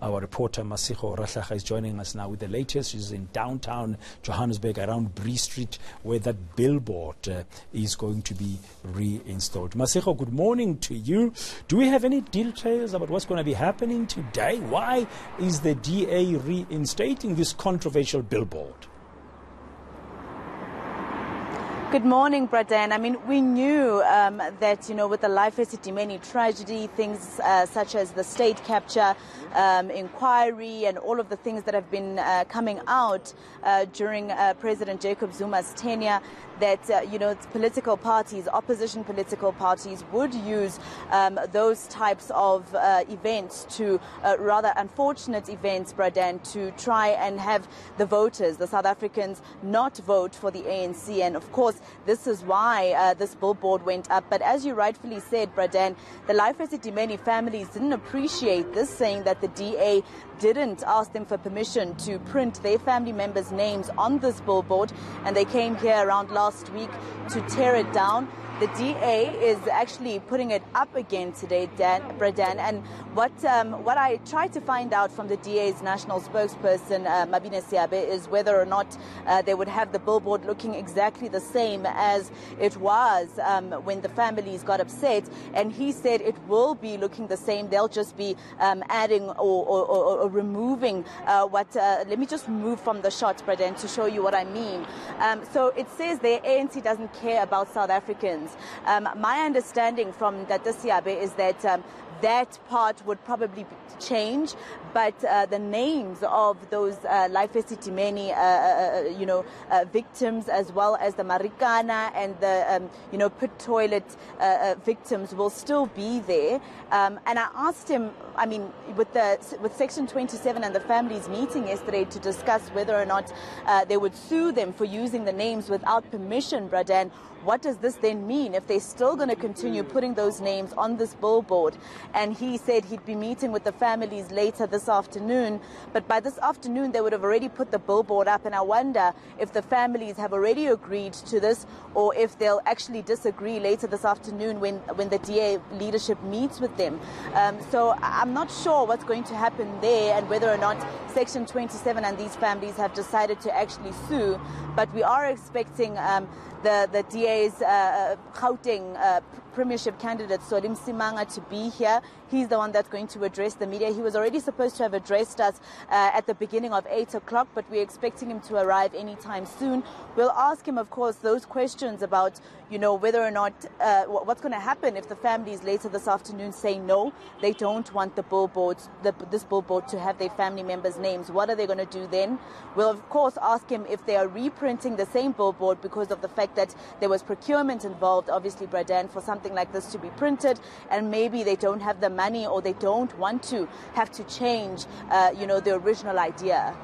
Our reporter Masigo Rahlaga is joining us now with the latest. She's in downtown Johannesburg around Bree Street, where that billboard is going to be reinstalled. Masigo, good morning to you. Do we have any details about what's going to be happening today? Why is the DA reinstating this controversial billboard? Good morning, Bradan. I mean, we knew that, with the Life Esidimeni tragedy, things such as the state capture inquiry and all of the things that have been coming out during President Jacob Zuma's tenure, that, political parties, opposition political parties would use those types of events to, rather unfortunate events, Bradan, to try and have the voters, the South Africans, not vote for the ANC. And of course, this is why this billboard went up. But as you rightfully said, Bradan, the Life Esidimeni families didn't appreciate this, saying that the DA didn't ask them for permission to print their family members' names on this billboard, and they came here around last week to tear it down. The DA is actually putting it up again today, Bradan, and what I tried to find out from the DA's national spokesperson, Mabine Siabe, is whether or not they would have the billboard looking exactly the same as it was when the families got upset, and he said it will be looking the same. They'll just be adding or removing let me just move from the shot, Bradan, to show you what I mean. So it says the ANC doesn't care about South Africans. My understanding from Dr. Siabe is that that part would probably change, but the names of those Life Esidimeni, victims, as well as the Marikana and the, pit toilet victims will still be there. And I asked him, with Section 27 and the families meeting yesterday to discuss whether or not they would sue them for using the names without permission, Bradan, what does this then mean if they're still going to continue putting those names on this billboard? And he said he'd be meeting with the families later this afternoon. But by this afternoon, they would have already put the billboard up. And I wonder if the families have already agreed to this, or if they'll actually disagree later this afternoon when the DA leadership meets with them. So I'm not sure what's going to happen there and whether or not Section 27 and these families have decided to actually sue. But we are expecting the DA's Gauteng Premiership candidate, Solim Simanga, to be here. He's the one that's going to address the media. He was already supposed to have addressed us at the beginning of 8 o'clock, but we're expecting him to arrive anytime soon. We'll ask him, of course, those questions about, whether or not, what's going to happen if the families later this afternoon say no, they don't want the billboards, this billboard to have their family members' names. What are they going to do then? We'll, of course, ask him if they are reprinting the same billboard because of the fact that there was procurement involved, obviously, Bradan, for something like this to be printed, and maybe they don't have the money or they don't want to have to change, the original idea.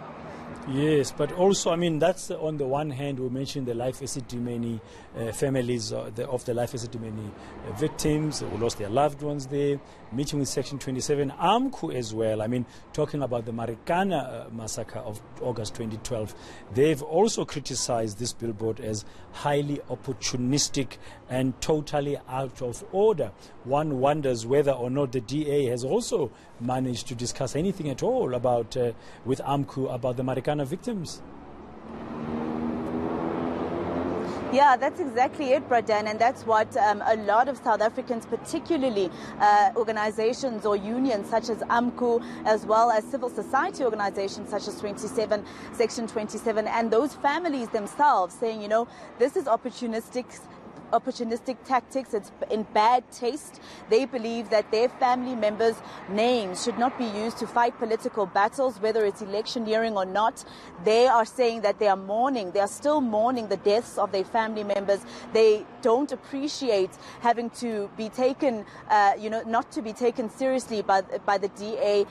Yes, but also, that's on the one hand, we mentioned the Life Esidimeni families of the Life Esidimeni victims who lost their loved ones there, meeting with Section 27, AMCU as well. Talking about the Marikana massacre of August 2012. They've also criticized this billboard as highly opportunistic and totally out of order. One wonders whether or not the DA has also managed to discuss anything at all about with AMCU about the Marikana victims. Yeah, that's exactly it, Bradan, and that's what a lot of South Africans, particularly organizations or unions such as AMCU, as well as civil society organizations such as Section 27, and those families themselves saying, this is opportunistic tactics. It's in bad taste. They believe that their family members' names should not be used to fight political battles, whether it's electioneering or not. They are saying that they are mourning. They are still mourning the deaths of their family members. They don't appreciate having to be taken, not to be taken seriously by the DA.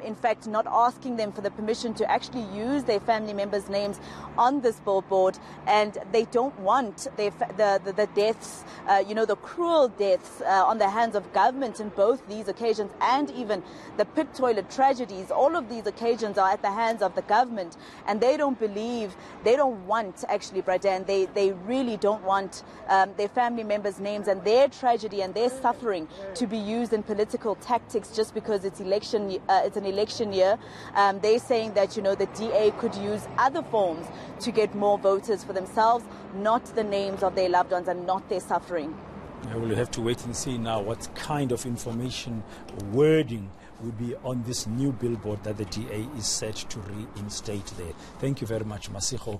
In fact, not asking them for the permission to actually use their family members' names on this billboard. And they don't want the death deaths, the cruel deaths on the hands of government in both these occasions, and even the pit toilet tragedies. All of these occasions are at the hands of the government, and they don't want, actually, Bradan, they really don't want their family members' names and their tragedy and their suffering to be used in political tactics just because it's an election year. They're saying that, the DA could use other forms to get more voters for themselves, not the names of their loved ones and not their suffering. We'll have to wait and see now what kind of information, wording will be on this new billboard that the DA is set to reinstate there. Thank you very much, Masiho.